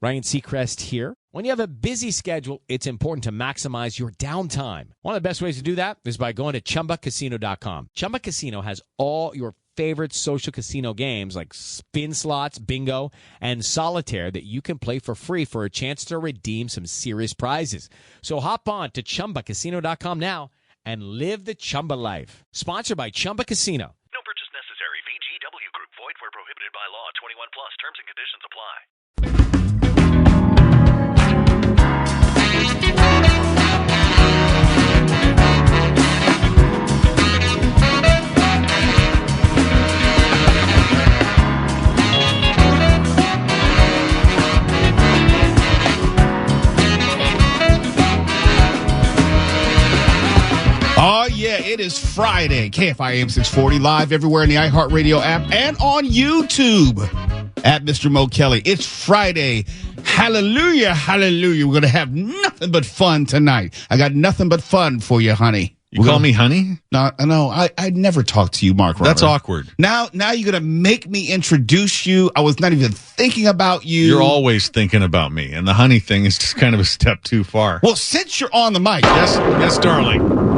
Ryan Seacrest here. When you have a busy schedule, it's important to maximize your downtime. One of the best ways to do that is by going to ChumbaCasino.com. Chumba Casino has all your favorite social casino games like spin slots, bingo, and solitaire that you can play for free for a chance to redeem some serious prizes. So hop on to ChumbaCasino.com now and live the Chumba life. Sponsored by Chumba Casino. No purchase necessary. VGW Group. Void where prohibited by law. 21 plus. Terms and conditions apply. Oh, yeah, it is Friday. KFI AM 640 live everywhere in the iHeartRadio app and on YouTube at Mr. Mo Kelly. It's Friday. Hallelujah, hallelujah. We're going to have nothing but fun tonight. I got nothing but fun for you, honey. You call me honey? No, I never talk to you, Mark. That's awkward. Now you're going to make me introduce you. I was not even thinking about you. You're always thinking about me, and the honey thing is just kind of a step too far. Well, since you're on the mic. Yes, darling.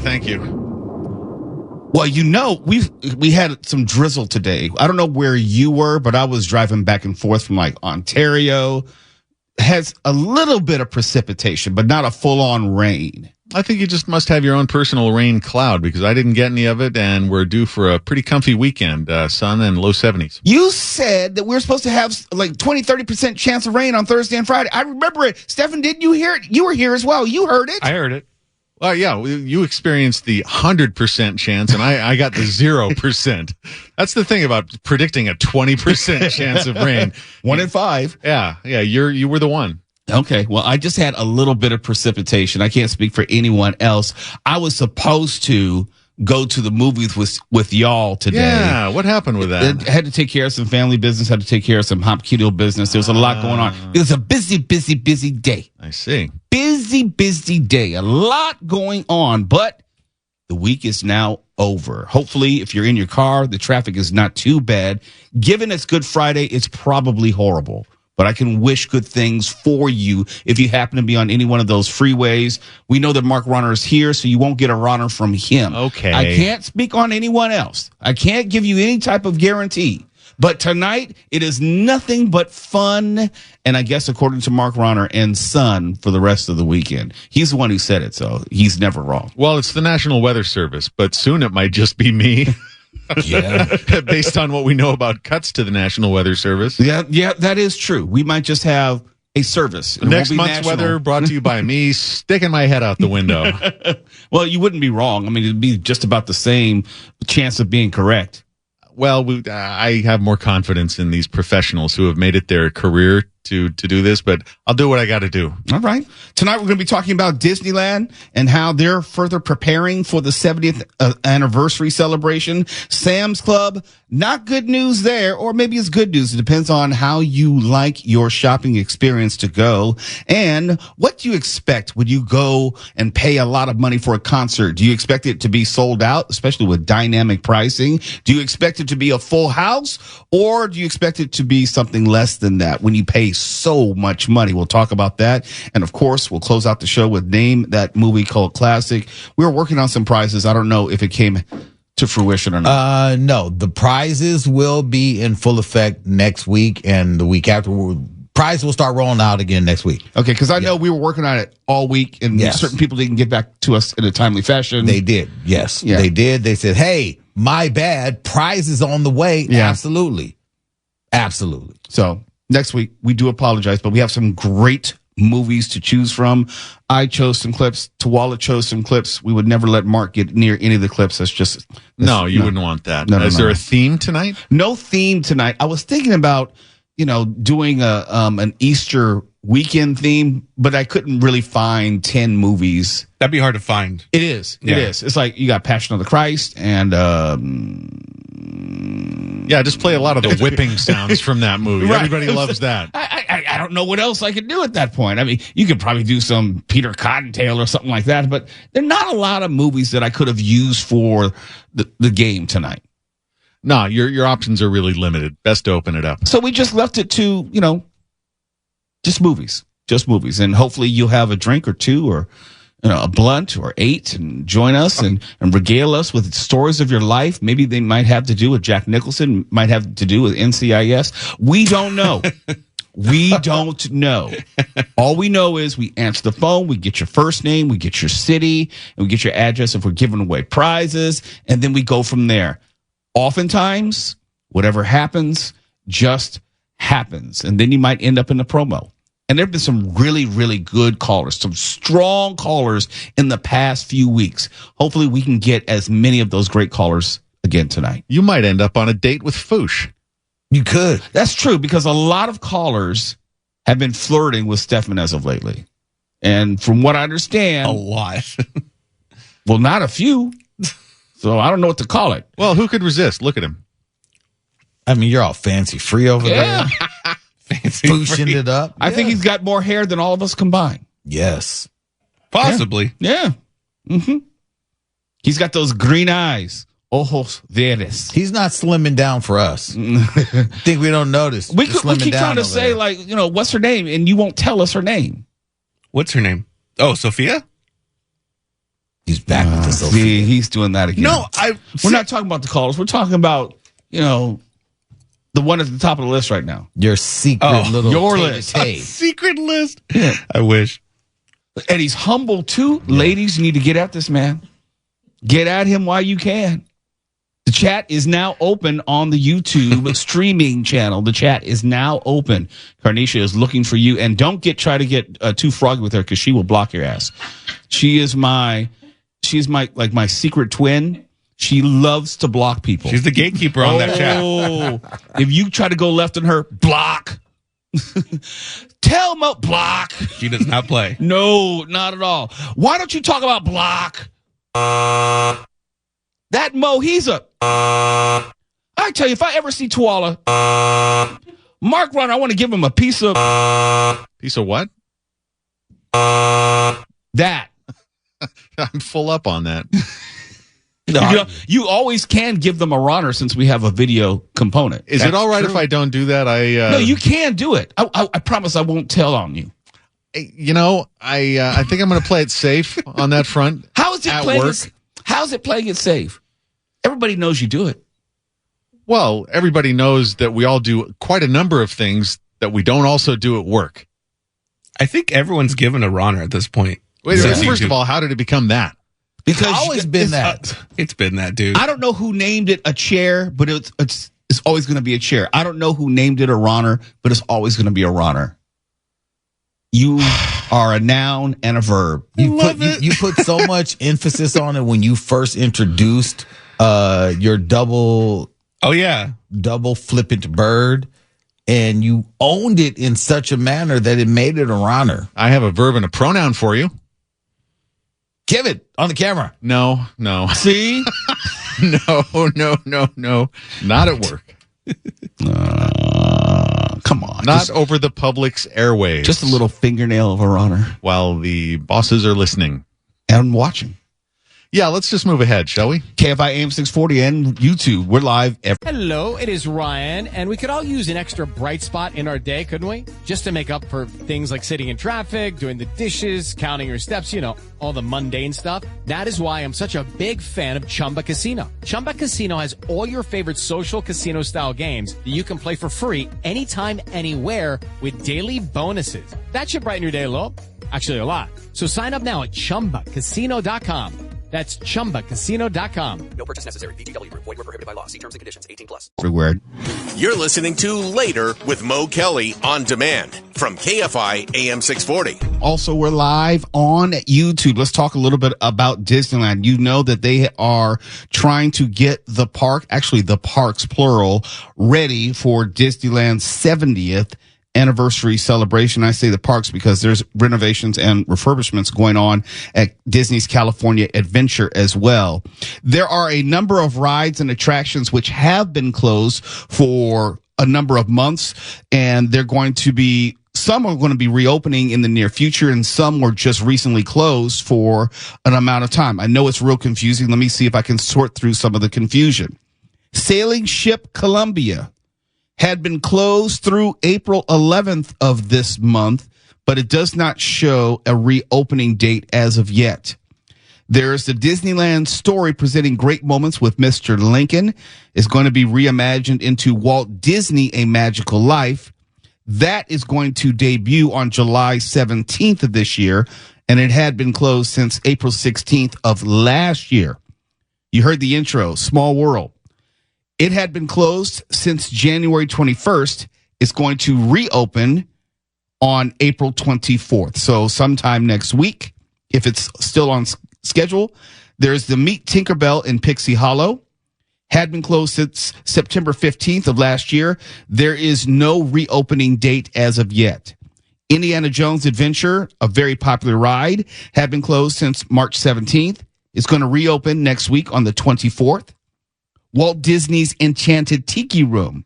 Thank you. Well, we had some drizzle today. I don't know where you were, but I was driving back and forth from like Ontario. Has a little bit of precipitation, but not a full-on rain. I think you just must have your own personal rain cloud because I didn't get any of it, and we're due for a pretty comfy weekend, sun and low 70s. You said that we were supposed to have like 20-30% chance of rain on Thursday and Friday. I remember it. Stefan, didn't you hear it? You were here as well. You heard it. I heard it. Well, yeah, you experienced the 100% chance, and I got the 0%. That's the thing about predicting a 20% chance of rain. 1 in 5. Yeah, you were the one. Okay, well, I just had a little bit of precipitation. I can't speak for anyone else. I was supposed to go to the movies with y'all today. Yeah, what happened with that? I had to take care of some family business, had to take care of some hop keto business. There was a lot going on. It was a busy day. I see. Busy day. A lot going on, but the week is now over. Hopefully, if you're in your car, the traffic is not too bad. Given it's Good Friday, it's probably horrible. But I can wish good things for you if you happen to be on any one of those freeways. We know that Mark Ronner is here, so you won't get a Ronner from him. Okay. I can't speak on anyone else. I can't give you any type of guarantee. But tonight, it is nothing but fun, and I guess according to Mark Ronner, and sun for the rest of the weekend. He's the one who said it, so he's never wrong. Well, it's the National Weather Service, but soon it might just be me. Yeah. Based on what we know about cuts to the National Weather Service. Yeah, that is true. We might just have a service. Next month's weather brought to you by me sticking my head out the window. Well, you wouldn't be wrong. I mean, it'd be just about the same chance of being correct. Well, I have more confidence in these professionals who have made it their career to do this, but I'll do what I got to do. All right. Tonight we're going to be talking about Disneyland and how they're further preparing for the 70th anniversary celebration. Sam's Club, not good news there, or maybe it's good news. It depends on how you like your shopping experience to go. And what do you expect when you go and pay a lot of money for a concert? Do you expect it to be sold out, especially with dynamic pricing? Do you expect it to be a full house, or do you expect it to be something less than that when you pay so much money? We'll talk about that. And of course, we'll close out the show with Name That Movie Cult Classic. We were working on some prizes. I don't know if it came to fruition or not. No, the prizes will be in full effect next week and the week after. Prize will start rolling out again next week. Okay, because I know we were working on it all week, and certain people didn't get back to us in a timely fashion. They did, yes. Yeah. They did. They said, hey, my bad, prize is on the way. Yeah. Absolutely. So next week, we do apologize, but we have some great movies to choose from. I chose some clips. Tawala chose some clips. We would never let Mark get near any of the clips. No, you wouldn't want that. Is there a theme tonight? No theme tonight. I was thinking about, doing an Easter weekend theme, but I couldn't really find 10 movies. That'd be hard to find. It is. It is. It's like you got Passion of the Christ and just play a lot of the whipping sounds from that movie. Right. Everybody loves that. I don't know what else I could do at that point. I mean, you could probably do some Peter Cottontail or something like that, but there are not a lot of movies that I could have used for the game tonight. No, your options are really limited. Best to open it up. So we just left it to, just movies. And hopefully you'll have a drink or two or a blunt or 8 and join us and regale us with stories of your life. Maybe they might have to do with Jack Nicholson, might have to do with NCIS. We don't know. We don't know. All we know is we answer the phone, we get your first name, we get your city, and we get your address if we're giving away prizes, and then we go from there. Oftentimes, whatever happens just happens, and then you might end up in the promo. And there have been some really, really good callers, some strong callers in the past few weeks. Hopefully we can get as many of those great callers again tonight. You might end up on a date with Foosh. You could. That's true, because a lot of callers have been flirting with Stefan as of lately. And from what I understand... A lot. Well, not a few. So I don't know what to call it. Well, who could resist? Look at him. I mean, you're all fancy free over there. Fancy Pushing free. it up. I think he's got more hair than all of us combined. Yes. Possibly. Yeah. Mm-hmm. He's got those green eyes. Ojos verdes. He's not slimming down for us. Think we don't notice. We Just keep slimming down trying to over say, there. what's her name? And you won't tell us her name. What's her name? Oh, Sophia? He's back with us. See, he's doing that again. No, we're not talking about the callers. We're talking about, the one at the top of the list right now. Your secret little your tay-to-tay. list. secret list. I wish. And he's humble, too. Yeah. Ladies, you need to get at this man. Get at him while you can. The chat is now open on the YouTube streaming channel. The chat is now open. Carnicia is looking for you. And don't try to get too froggy with her, because she will block your ass. She's my secret twin. She loves to block people. She's the gatekeeper on that chat. If you try to go left on her, block. Tell Mo, block. She does not play. No, not at all. Why don't you talk about block? That Mo, I tell you, if I ever see Tuala, Mark Runner, I want to give him a piece of... Piece of what? That. I'm full up on that. You always can give them a runner since we have a video component. Is it all right if I don't do that? No, you can do it. I promise I won't tell on you. I think I'm going to play it safe on that front. How's it playing it safe? Everybody knows you do it. Well, everybody knows that we all do quite a number of things that we don't also do at work. I think everyone's given a runner at this point. Wait, first of all, how did it become that? Because it's always been that. It's been that, dude. I don't know who named it a chair, but it's always going to be a chair. I don't know who named it a runner, but it's always going to be a runner. You are a noun and a verb. You put so much emphasis on it when you first introduced your double flippant bird, and you owned it in such a manner that it made it a runner. I have a verb and a pronoun for you. Give it on the camera. No. See? No. Not at work. Come on. Not over the public's airwaves. Just a little fingernail of a runner. While the bosses are listening. And watching. Yeah, let's just move ahead, shall we? KFI AM 640 and YouTube. We're live Hello, it is Ryan, and we could all use an extra bright spot in our day, couldn't we? Just to make up for things like sitting in traffic, doing the dishes, counting your steps, all the mundane stuff. That is why I'm such a big fan of Chumba Casino. Chumba Casino has all your favorite social casino-style games that you can play for free anytime, anywhere with daily bonuses. That should brighten your day a little. Actually, a lot. So sign up now at ChumbaCasino.com. That's ChumbaCasino.com. No purchase necessary. VGW Group. Void where prohibited by law. See terms and conditions. 18+. everywhere. You're listening to Later with Mo Kelly on demand from KFI AM 640. Also, we're live on YouTube. Let's talk a little bit about Disneyland. You know that they are trying to get the park, actually the parks plural, ready for Disneyland's 70th anniversary celebration. I say the parks because there's renovations and refurbishments going on at Disney's California Adventure as well. There are a number of rides and attractions which have been closed for a number of months, and some are going to be reopening in the near future, and some were just recently closed for an amount of time. I know it's real confusing. Let me see if I can sort through some of the confusion. Sailing ship Columbia had been closed through April 11th of this month, but it does not show a reopening date as of yet. There's the Disneyland story presenting great moments with Mr. Lincoln is going to be reimagined into Walt Disney: A Magical Life. That is going to debut on July 17th of this year, and it had been closed since April 16th of last year. You heard the intro, Small World. It had been closed since January 21st. It's going to reopen on April 24th. So sometime next week, if it's still on schedule. There's the Meet Tinkerbell in Pixie Hollow. Had been closed since September 15th of last year. There is no reopening date as of yet. Indiana Jones Adventure, a very popular ride, had been closed since March 17th. It's going to reopen next week on the 24th. Walt Disney's Enchanted Tiki Room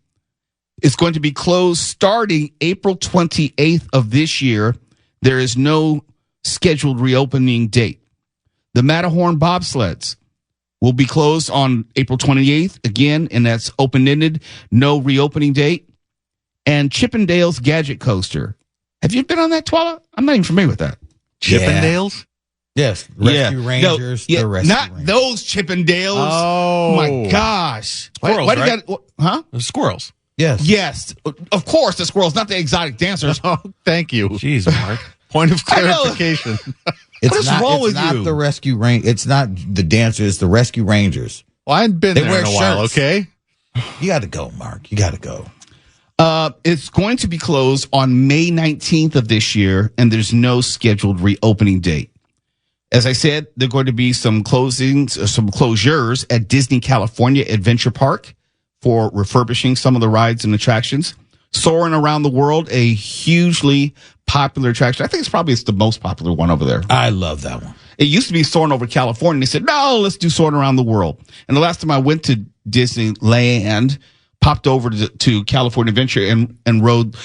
is going to be closed starting April 28th of this year. There is no scheduled reopening date. The Matterhorn bobsleds will be closed on April 28th again, and that's open-ended, no reopening date. And Chippendale's Gadget Coaster. Have you been on that, Twala? I'm not even familiar with that. Chippendales? Yes. Rescue Rangers. No, the Rescue not Rangers. those Chippendales. Oh. My gosh. Squirrels, Why do you right? huh? The squirrels. Yes. Yes. Of course, the squirrels, not the exotic dancers. Oh, thank you. Jeez, Mark. Point of I know. clarification. It's What is not, wrong it's with not you? the Rescue Rangers. It's not the dancers. It's the Rescue Rangers. Well, I hadn't been They there wear in a while, shirts. okay? You got to go, Mark. You got to go. It's going to be closed on May 19th of this year, and there's no scheduled reopening date. As I said, there are going to be some closings, some closures at Disney California Adventure Park for refurbishing some of the rides and attractions. Soaring Around the World, a hugely popular attraction. I think it's the most popular one over there. I love that one. It used to be Soaring Over California. They said, no, let's do Soaring Around the World. And the last time I went to Disneyland, popped over to California Adventure and rode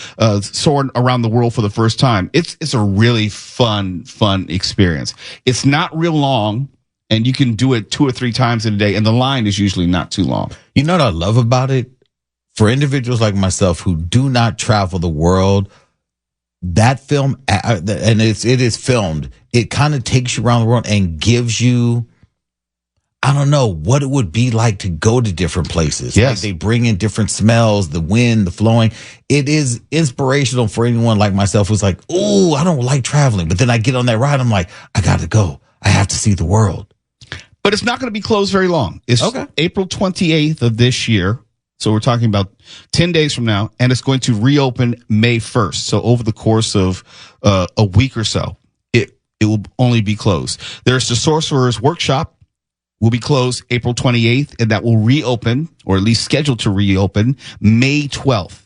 Soaring Around the World for the first time. It's a really fun experience. It's not real long, and you can do it 2 or 3 times in a day, and the line is usually not too long. You know what I love about it? For individuals like myself who do not travel the world, that film, and it is filmed, it kind of takes you around the world and gives you, I don't know, what it would be like to go to different places. Yes. Like they bring in different smells, the wind, the flowing. It is inspirational for anyone like myself who's like, oh, I don't like traveling. But then I get on that ride, I'm like, I got to go. I have to see the world. But it's not going to be closed very long. It's Okay. April 28th of this year. So we're talking about 10 days from now, and it's going to reopen May 1st. So over the course of a week or so, it will only be closed. There's the Sorcerer's Workshop will be closed April 28th, and that will reopen, or at least scheduled to reopen, May 12th.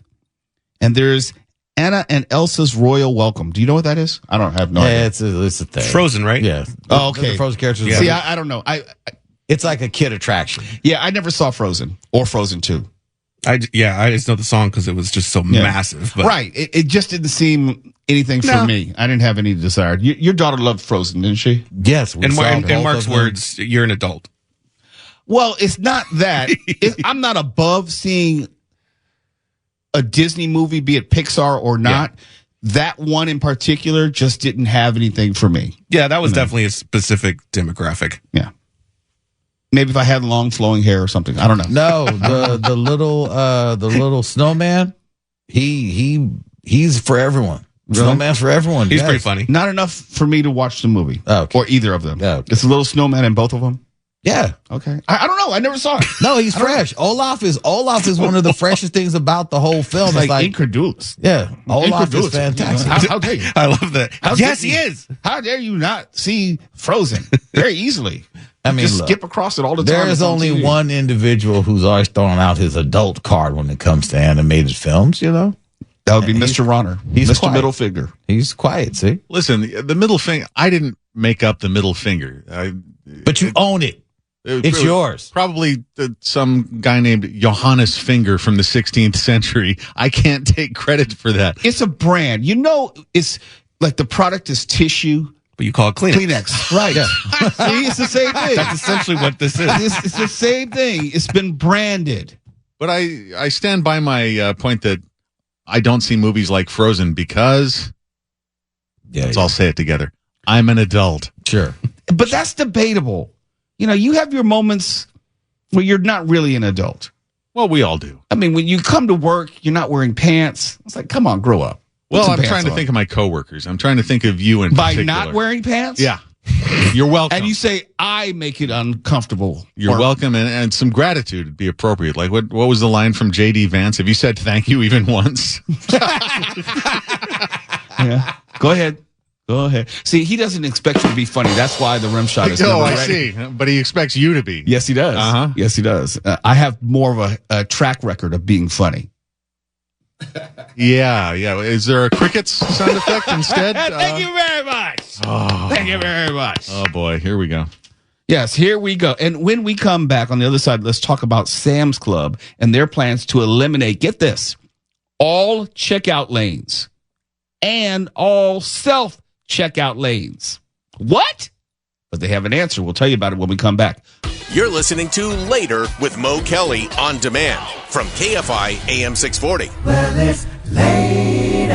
And there's Anna and Elsa's Royal Welcome. Do you know what that is? I don't have no idea. It's a thing. It's Frozen, right? Yeah. Oh, okay. The Frozen characters. Yeah. See, I don't know. It's like a kid attraction. I never saw Frozen or Frozen 2. I just know the song because it was just so massive. But Right. It just didn't seem anything for me. I didn't have any desire. Your daughter loved Frozen, didn't she? Yes. in Mark's words, you're an adult. Well, it's not that. I'm not above seeing a Disney movie, be it Pixar or not. That one in particular just didn't have anything for me. Yeah, that was definitely a specific demographic. Yeah. Maybe if I had long flowing hair or something. I don't know. No, the little snowman, he's for everyone. Really? Snowman's for everyone. He's yes. pretty funny. Not enough for me to watch the movie. Okay. Or either of them. Okay. It's a little snowman in both of them. Yeah. Okay. I don't know. I never saw it. No, he's fresh. Olaf is one of the freshest things about Frozen. It's like incredulous. Yeah, Olaf is Incredulous. fantastic. How dare you? I love that. Yes, he is. How dare you not see Frozen very easily? I mean, just look, skip across it all the time. there is It's on only TV. one individual who's always throwing out his adult card when it comes to animated films. You know, That would be And Mr. Ronner. he's Mr. quiet. Middle Finger. he's quiet. See, Listen, the middle finger, I didn't make up the middle finger. but you own it. It's yours. Probably some guy named Johannes Finger from the 16th century. I can't take credit for that. It's a brand. You know, it's like the product is tissue. But you call it Kleenex. Kleenex, right. See, it's the same thing. That's essentially what this is. It's the same thing. It's been branded. But I stand by my point that I don't see movies like Frozen because, let's all say it together, I'm an adult. Sure. But that's debatable. You know, you have your moments where you're not really an adult. Well, we all do. I mean, when you come to work, you're not wearing pants. It's like, come on, grow up. Well, I'm trying to think of my coworkers. I'm trying to think of you in particular. By not wearing pants? Yeah. You're welcome. And you say, I make it uncomfortable. You're welcome, and some gratitude would be appropriate. Like, what was the line from J.D. Vance? Have you said thank you even once? Yeah. Go ahead. See, he doesn't expect you to be funny. That's why the rim shot is never ready. I see. But he expects you to be. Yes, he does. Uh-huh. Yes, he does. I have more of a track record of being funny. Yeah. Is there a crickets sound effect instead? Thank you very much. Thank you very much. Oh, boy. Here we go. Yes, here we go. And when we come back on the other side, let's talk about Sam's Club and their plans to eliminate, get this, all checkout lanes and all self-checkout lanes. What? But they have an answer. We'll tell you about it when we come back. You're listening to Later with Mo Kelly on demand from KFI AM 640. Well, it's Later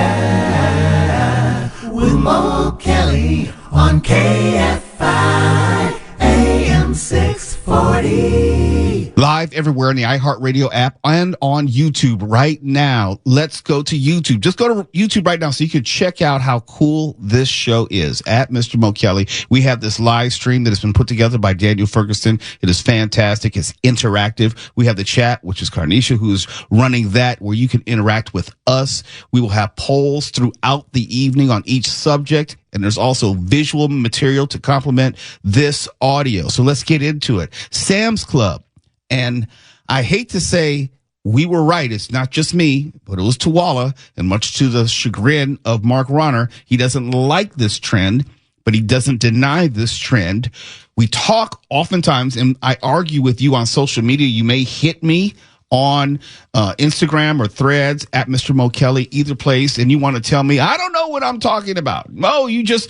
with Mo Kelly on KFI AM 640. Live everywhere in the iHeartRadio app and on YouTube right now. Let's go to YouTube. Just go to YouTube right now so you can check out how cool this show is. At Mr. Mo Kelly, we have this live stream that has been put together by Daniel Ferguson. It is fantastic. It's interactive. We have the chat, which is Carnisha, who's running that, where you can interact with us. We will have polls throughout the evening on each subject. And there's also visual material to complement this audio. So let's get into it. Sam's Club. And I hate to say we were right. It's not just me, but it was Tuwala. And much to the chagrin of Mark Ronner, he doesn't like this trend, but he doesn't deny this trend. We talk oftentimes, and I argue with you on social media. You may hit me on Instagram or Threads at Mr. Mo Kelly, either place, and you want to tell me, I don't know what I'm talking about. Mo, you just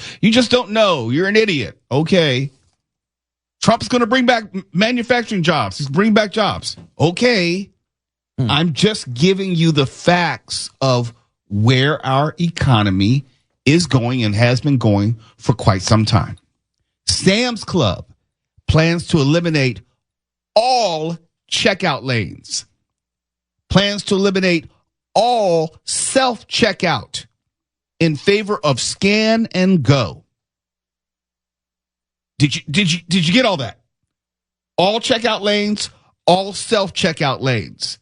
don't know. You're an idiot. Okay. Trump's going to bring back manufacturing jobs. He's bring back jobs. Okay. I'm just giving you the facts of where our economy is going and has been going for quite some time. Sam's Club plans to eliminate all checkout lanes. Plans to eliminate all self-checkout in favor of scan and go. Did you get all that? All checkout lanes, all self-checkout lanes.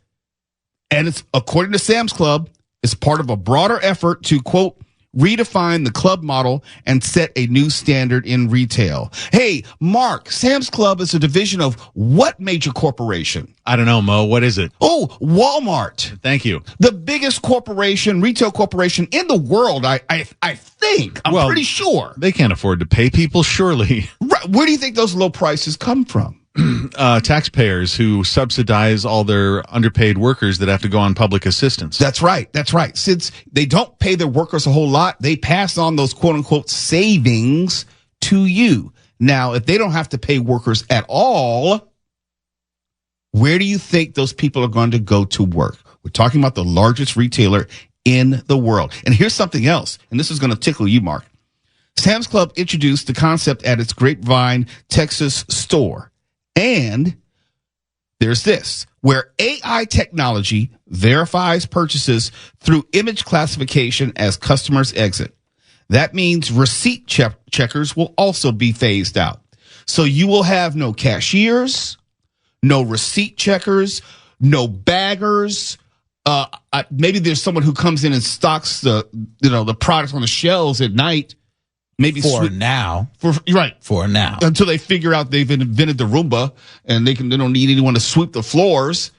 And it's, according to Sam's Club, it's part of a broader effort to, quote, redefine the club model and set a new standard in retail. Hey, Mark, Sam's Club is a division of what major corporation? I don't know, Mo. What is it? Oh, Walmart. Thank you. The biggest corporation, retail corporation in the world, I think. I'm pretty sure. They can't afford to pay people, surely. Right. Where do you think those low prices come from? Taxpayers who subsidize all their underpaid workers that have to go on public assistance. That's right. Since they don't pay their workers a whole lot, they pass on those quote unquote savings to you. Now, if they don't have to pay workers at all, where do you think those people are going to go to work? We're talking about the largest retailer in the world. And here's something else, and this is going to tickle you, Mark. Sam's Club introduced the concept at its Grapevine, Texas store. And there's this, where AI technology verifies purchases through image classification as customers exit. That means receipt checkers will also be phased out. So you will have no cashiers, no receipt checkers, no baggers. Maybe there's someone who comes in and stocks the product on the shelves at night. Maybe for now, until they figure out they've invented the Roomba and they don't need anyone to sweep the floors.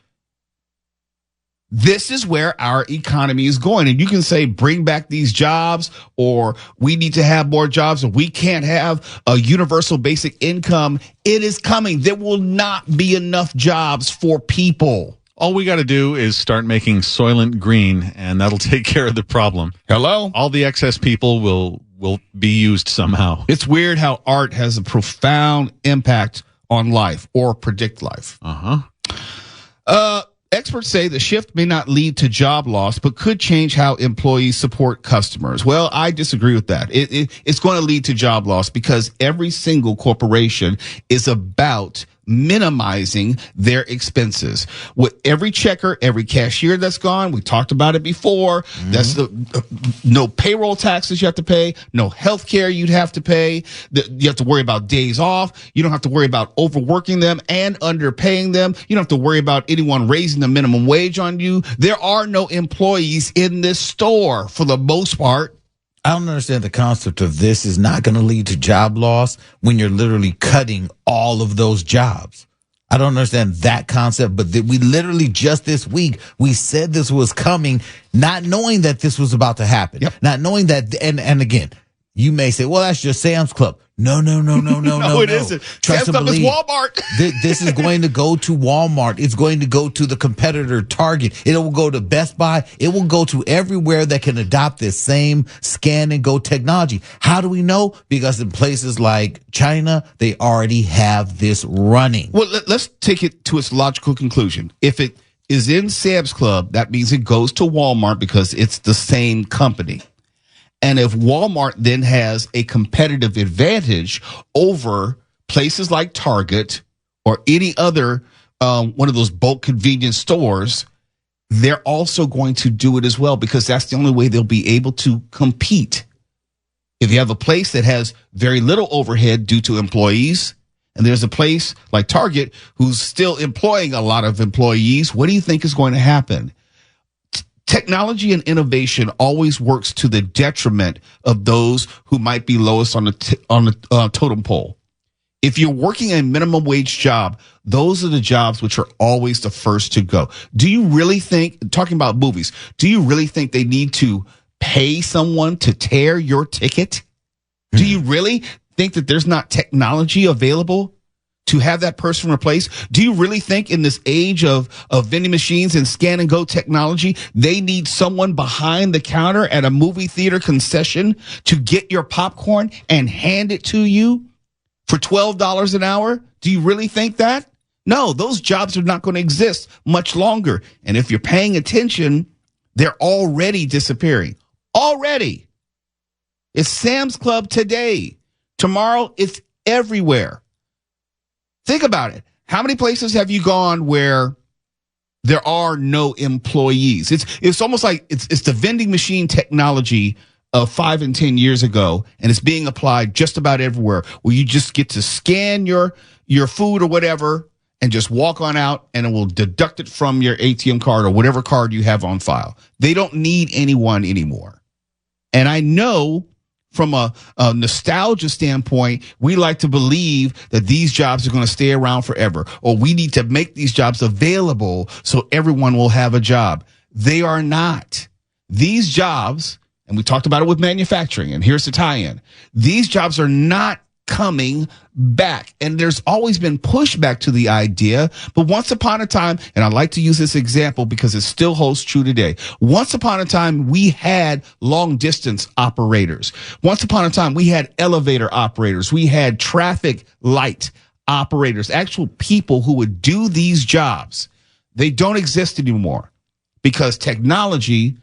This is where our economy is going, and you can say bring back these jobs, or we need to have more jobs, or we can't have a universal basic income. It is coming. There will not be enough jobs for people. All we got to do is start making Soylent Green, and that'll take care of the problem. Hello? All the excess people will will be used somehow. It's weird how art has a profound impact on life or predict life. Experts say the shift may not lead to job loss, but could change how employees support customers. Well, I disagree with that. It's going to lead to job loss because every single corporation is about minimizing their expenses. With every checker, every cashier that's gone, we talked about it before. That's no payroll taxes you have to pay, no health care you'd have to pay. You have to worry about days off. You don't have to worry about overworking them and underpaying them. You don't have to worry about anyone raising the minimum wage on you. There are no employees in this store for the most part. I don't understand the concept of this is not going to lead to job loss when you're literally cutting all of those jobs. I don't understand that concept, but we literally just this week, we said this was coming, not knowing that this was about to happen. Not knowing that, and again, you may say, well, that's just Sam's Club. No, it isn't. Trust Sam's Club is Walmart. This is going to go to Walmart. It's going to go to the competitor Target. It will go to Best Buy. It will go to everywhere that can adopt this same scan and go technology. How do we know? Because in places like China, they already have this running. Well, let's take it to its logical conclusion. If it is in Sam's Club, that means it goes to Walmart because it's the same company. And if Walmart then has a competitive advantage over places like Target or any other one of those bulk convenience stores, they're also going to do it as well because that's the only way they'll be able to compete. If you have a place that has very little overhead due to employees, and there's a place like Target who's still employing a lot of employees, what do you think is going to happen? Technology and innovation always works to the detriment of those who might be lowest on the totem pole. If you're working a minimum wage job, those are the jobs which are always the first to go. Do you really think, talking about movies, do you really think they need to pay someone to tear your ticket? Do you really think that there's not technology available to have that person replaced? Do you really think in this age of vending machines and scan and go technology, they need someone behind the counter at a movie theater concession to get your popcorn and hand it to you for $12 an hour? Do you really think that? No, those jobs are not going to exist much longer. And if you're paying attention, they're already disappearing. Already. It's Sam's Club today. Tomorrow, it's everywhere. Think about it. How many places have you gone where there are no employees? It's almost like it's the vending machine technology of 5 and 10 years ago, and it's being applied just about everywhere, where you just get to scan your food or whatever and just walk on out, and it will deduct it from your ATM card or whatever card you have on file. They don't need anyone anymore. And I know from a nostalgia standpoint, we like to believe that these jobs are going to stay around forever, or we need to make these jobs available so everyone will have a job. They are not. These jobs, and we talked about it with manufacturing, and here's the tie-in. These jobs are not coming back. And there's always been pushback to the idea. But once upon a time, and I like to use this example because it still holds true today. Once upon a time, we had long distance operators. Once upon a time, we had elevator operators. We had traffic light operators, actual people who would do these jobs. They don't exist anymore because technology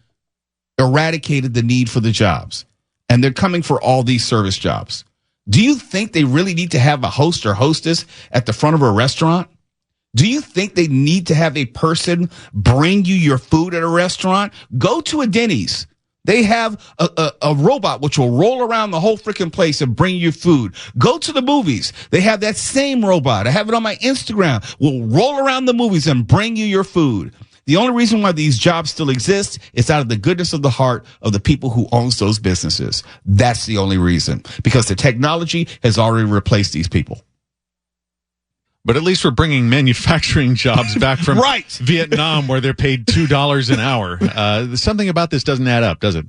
eradicated the need for the jobs. And they're coming for all these service jobs. Do you think they really need to have a host or hostess at the front of a restaurant? Do you think they need to have a person bring you your food at a restaurant? Go to a Denny's. They have a robot which will roll around the whole freaking place and bring you food. Go to the movies. They have that same robot. I have it on my Instagram. Will roll around the movies and bring you your food. The only reason why these jobs still exist is out of the goodness of the heart of the people who owns those businesses. That's the only reason, because the technology has already replaced these people. But at least we're bringing manufacturing jobs back from Vietnam, where they're paid $2 an hour. Something about this doesn't add up, does it?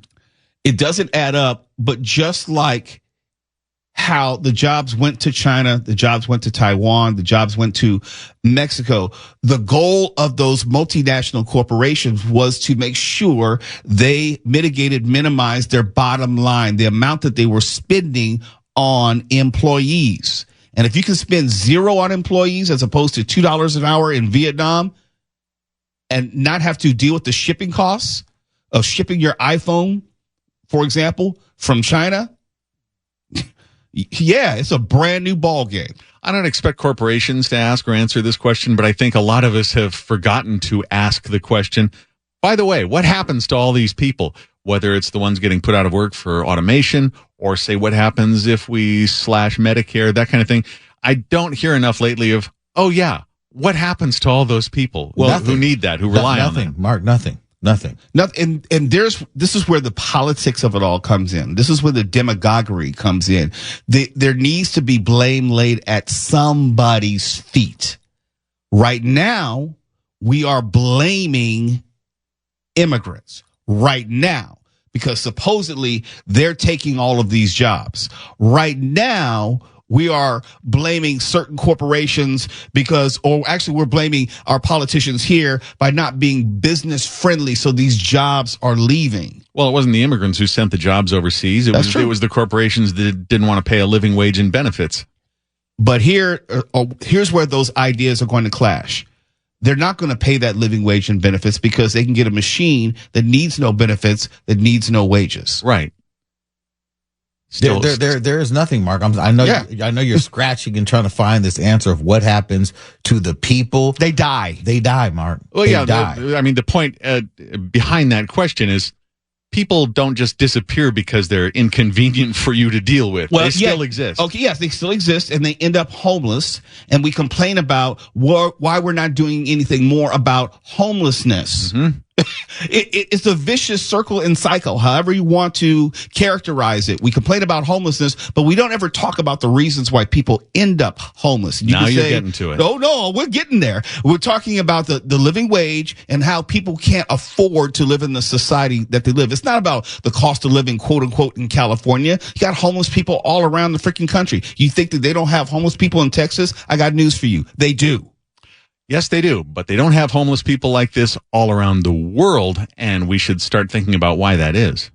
It doesn't add up, but just like how the jobs went to China, the jobs went to Taiwan, the jobs went to Mexico. The goal of those multinational corporations was to make sure they minimized their bottom line, the amount that they were spending on employees. And if you can spend zero on employees as opposed to $2 an hour in Vietnam and not have to deal with the shipping costs of shipping your iPhone, for example, from China, yeah, it's a brand new ball game. I don't expect corporations to ask or answer this question, but I think a lot of us have forgotten to ask the question, by the way, what happens to all these people? Whether it's the ones getting put out of work for automation or say what happens if we slash Medicare, that kind of thing. I don't hear enough lately of, oh yeah, what happens to all those people who need that, who rely on that? Mark, nothing. And this is where the politics of it all comes in. This is where the demagoguery comes in. There needs to be blame laid at somebody's feet. Right now, we are blaming immigrants. Right now, because supposedly they're taking all of these jobs. Right now, we are blaming certain corporations we're blaming our politicians here by not being business friendly. So these jobs are leaving. Well, it wasn't the immigrants who sent the jobs overseas. It was the corporations that didn't want to pay a living wage and benefits. But here's where those ideas are going to clash. They're not going to pay that living wage and benefits because they can get a machine that needs no benefits, that needs no wages. Right. There is nothing, Mark. I know you're scratching and trying to find this answer of what happens to the people. They die, Mark. Well, they die. The point behind that question is people don't just disappear because they're inconvenient for you to deal with. Well, they still exist. Okay, yes, they still exist, and they end up homeless, and we complain about why we're not doing anything more about homelessness. Mm-hmm. It's a vicious circle and cycle, however you want to characterize it. We complain about homelessness, but we don't ever talk about the reasons why people end up homeless. Now you're getting to it. No, we're getting there. We're talking about the living wage and how people can't afford to live in the society that they live. It's not about the cost of living, quote unquote, in California. You got homeless people all around the freaking country. You think that they don't have homeless people in Texas? I got news for you. They do. Yes, they do, but they don't have homeless people like this all around the world, and we should start thinking about why that is.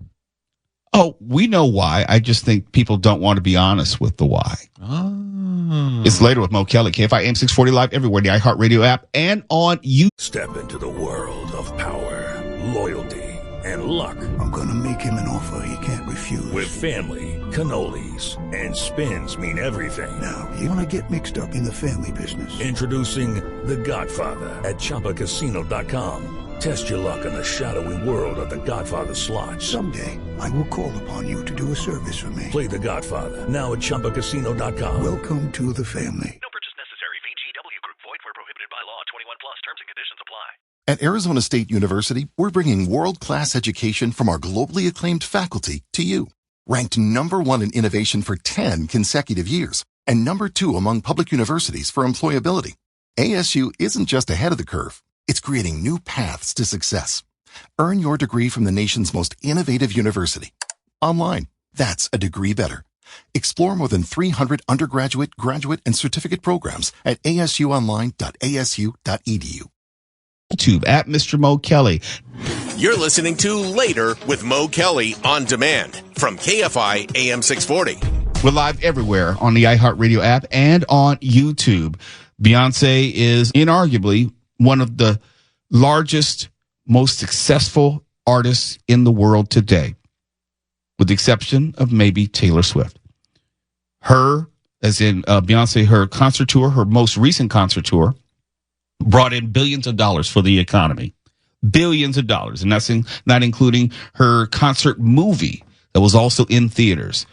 Oh, we know why. I just think people don't want to be honest with the why. Oh. It's later with Mo Kelly, KFI AM 640 live everywhere, the iHeartRadio app, and on YouTube. Step into the world of power, loyalty, and luck. I'm going to make him an offer he can't refuse. With family, cannolis, and spins mean everything. Now, you want to get mixed up in the family business. Introducing The Godfather at ChumbaCasino.com. Test your luck in the shadowy world of The Godfather slot. Someday, I will call upon you to do a service for me. Play The Godfather now at ChumbaCasino.com. Welcome to the family. No purchase necessary. VGW Group. Void where prohibited by law. 21 plus. Terms and conditions apply. At Arizona State University, we're bringing world-class education from our globally acclaimed faculty to you. Ranked #1 in innovation for 10 consecutive years and #2 among public universities for employability. ASU isn't just ahead of the curve. It's creating new paths to success. Earn your degree from the nation's most innovative university. Online, that's a degree better. Explore more than 300 undergraduate, graduate, and certificate programs at asuonline.asu.edu. YouTube at Mr. Mo Kelly. You're listening to Later with Mo Kelly on demand from KFI AM 640. We're live everywhere on the iHeartRadio app and on YouTube. Beyoncé is inarguably one of the largest, most successful artists in the world today, with the exception of maybe Taylor Swift. Her, as in Beyoncé, her concert tour, her most recent concert tour, brought in billions of dollars for the economy. Billions of dollars. And that's not including her concert movie that was also in theaters.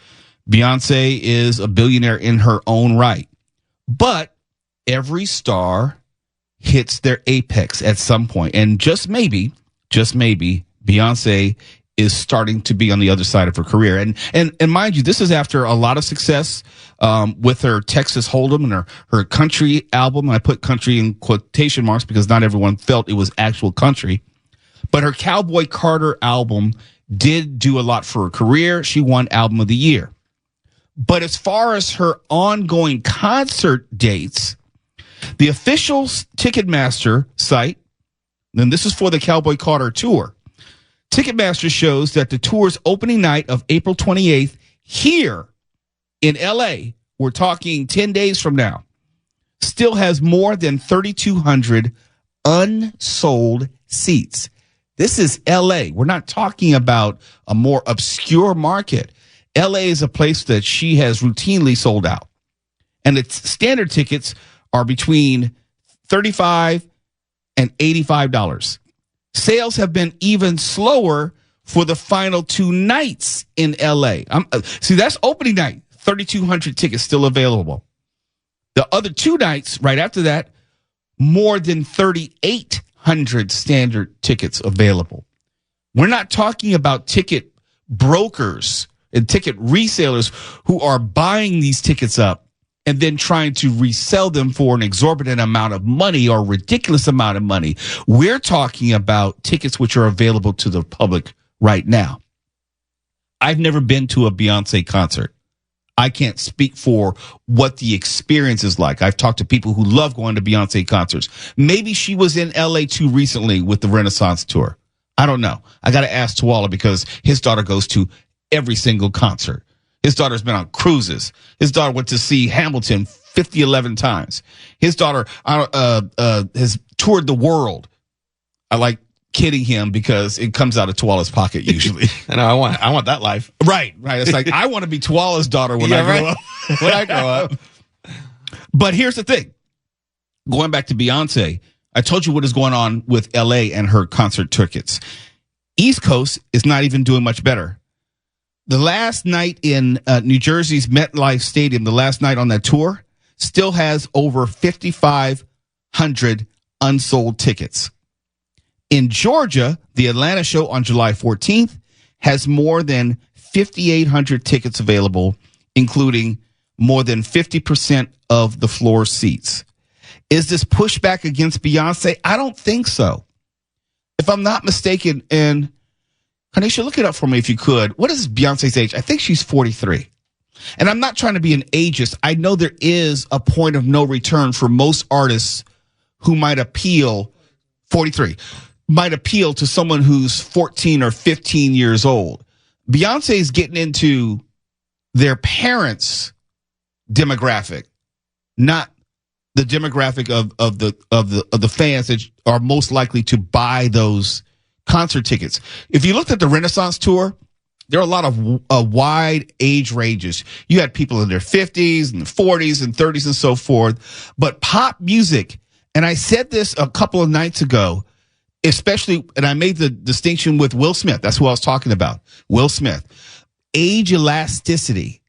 Beyoncé is a billionaire in her own right. But every star hits their apex at some point. And just maybe, Beyoncé is starting to be on the other side of her career. And mind you, this is after a lot of success with her Texas Hold'em and her country album. I put country in quotation marks because not everyone felt it was actual country. But her Cowboy Carter album did do a lot for her career. She won Album of the Year. But as far as her ongoing concert dates, the official Ticketmaster site, and this is for the Cowboy Carter tour, Ticketmaster shows that the tour's opening night of April 28th here in LA, we're talking 10 days from now, still has more than 3,200 unsold seats. This is LA. We're not talking about a more obscure market. LA is a place that she has routinely sold out. And its standard tickets are between $35 and $85. Sales have been even slower for the final 2 nights in LA. See, that's opening night. 3,200 tickets still available. The other 2 nights right after that, more than 3,800 standard tickets available. We're not talking about ticket brokers and ticket resellers who are buying these tickets up and then trying to resell them for an exorbitant amount of money or ridiculous amount of money. We're talking about tickets which are available to the public right now. I've never been to a Beyoncé concert. I can't speak for what the experience is like. I've talked to people who love going to Beyoncé concerts. Maybe she was in LA too recently with the Renaissance tour. I don't know. I got to ask Tuala because his daughter goes to every single concert. His daughter's been on cruises. His daughter went to see Hamilton 11 times. His daughter has toured the world. I like kidding him because it comes out of Tuala's pocket usually. I know. I want that life. Right. It's like I want to be Tuala's daughter when I grow up. When I grow up. But here's the thing. Going back to Beyonce, I told you what is going on with LA and her concert tickets. East Coast is not even doing much better. The last night in New Jersey's MetLife Stadium, the last night on that tour, still has over 5,500 unsold tickets. In Georgia, the Atlanta show on July 14th has more than 5,800 tickets available, including more than 50% of the floor seats. Is this pushback against Beyonce? I don't think so. If I'm not mistaken, and Kanisha, look it up for me if you could. What is Beyonce's age? I think she's 43. And I'm not trying to be an ageist. I know there is a point of no return for most artists who might appeal, 43, might appeal to someone who's 14 or 15 years old. Beyonce is getting into their parents' demographic, not the demographic of the fans that are most likely to buy those concert tickets. If you looked at the Renaissance tour, there are a lot of wide age ranges. You had people in their 50s and 40s and 30s and so forth. But pop music, and I said this a couple of nights ago, especially, and I made the distinction with Will Smith. That's who I was talking about. Will Smith. Age elasticity.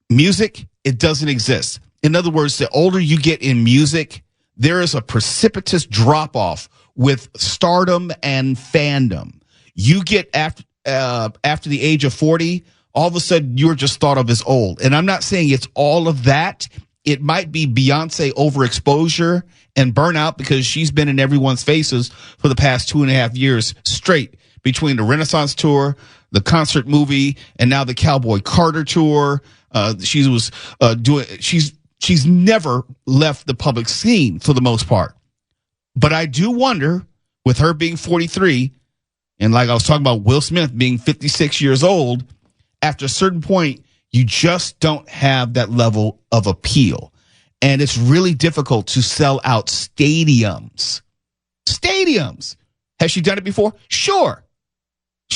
Music, it doesn't exist. In other words, the older you get in music, there is a precipitous drop-off with stardom and fandom. You get after the age of 40, all of a sudden you're just thought of as old. And I'm not saying it's all of that. It might be Beyonce overexposure and burnout because she's been in everyone's faces for the past 2.5 years straight between the Renaissance tour, the concert movie, and now the Cowboy Carter tour. She's never left the public scene for the most part. But I do wonder, with her being 43, and like I was talking about Will Smith being 56 years old, after a certain point, you just don't have that level of appeal. And it's really difficult to sell out stadiums. Stadiums. Has she done it before? Sure.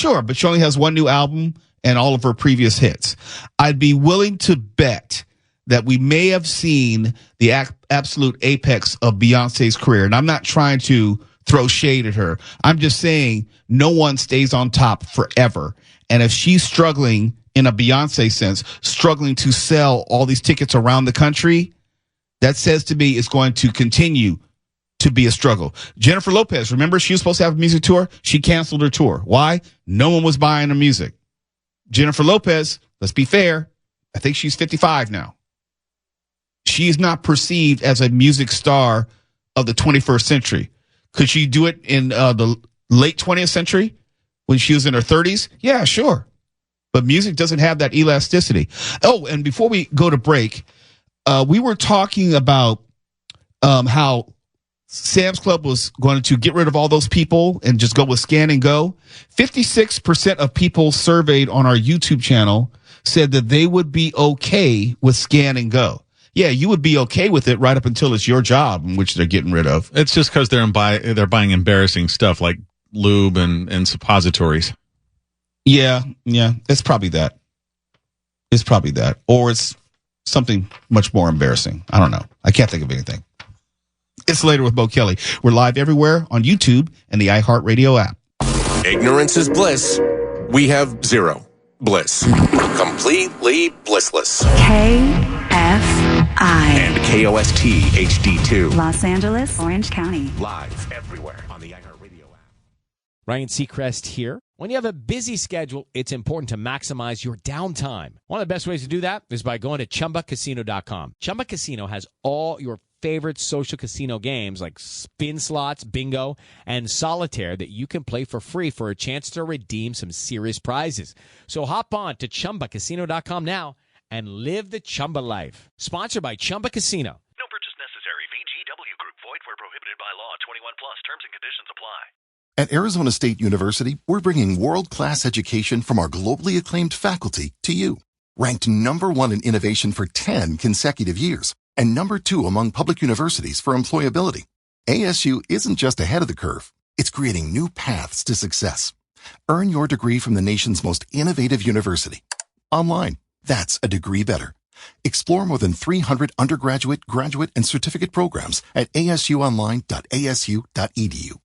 But she only has one new album and all of her previous hits. I'd be willing to bet that we may have seen the absolute apex of Beyonce's career. And I'm not trying to throw shade at her. I'm just saying no one stays on top forever. And if she's struggling, in a Beyonce sense, struggling to sell all these tickets around the country, that says to me it's going to continue to be a struggle. Jennifer Lopez, remember she was supposed to have a music tour? She canceled her tour. Why? No one was buying her music. Jennifer Lopez, let's be fair, I think she's 55 now. She is not perceived as a music star of the 21st century. Could she do it in the late 20th century when she was in her 30s? Yeah, sure. But music doesn't have that elasticity. Oh, and before we go to break, we were talking about how Sam's Club was going to get rid of all those people and just go with scan and go. 56% of people surveyed on our YouTube channel said that they would be okay with scan and go. Yeah, you would be okay with it right up until it's your job, in which they're getting rid of. It's just because they're buying embarrassing stuff like lube and suppositories. Yeah. It's probably that. Or it's something much more embarrassing. I don't know. I can't think of anything. It's Later with Mo Kelly. We're live everywhere on YouTube and the iHeartRadio app. Ignorance is bliss. We have zero bliss. Completely blissless. KFI. And KOST HD2. Los Angeles, Orange County. Live everywhere on the iHeartRadio app. Ryan Seacrest here. When you have a busy schedule, it's important to maximize your downtime. One of the best ways to do that is by going to ChumbaCasino.com. Chumba Casino has all your favorite social casino games like spin slots, bingo, and solitaire that you can play for free for a chance to redeem some serious prizes. So hop on to ChumbaCasino.com now and live the Chumba life. Sponsored by Chumba Casino. No purchase necessary. VGW Group. Void where prohibited by law. 21 plus. Terms and conditions apply. At Arizona State University, we're bringing world-class education from our globally acclaimed faculty to you. Ranked #1 in innovation for 10 consecutive years and #2 among public universities for employability. ASU isn't just ahead of the curve. It's creating new paths to success. Earn your degree from the nation's most innovative university. Online. That's a degree better. Explore more than 300 undergraduate, graduate, and certificate programs at asuonline.asu.edu.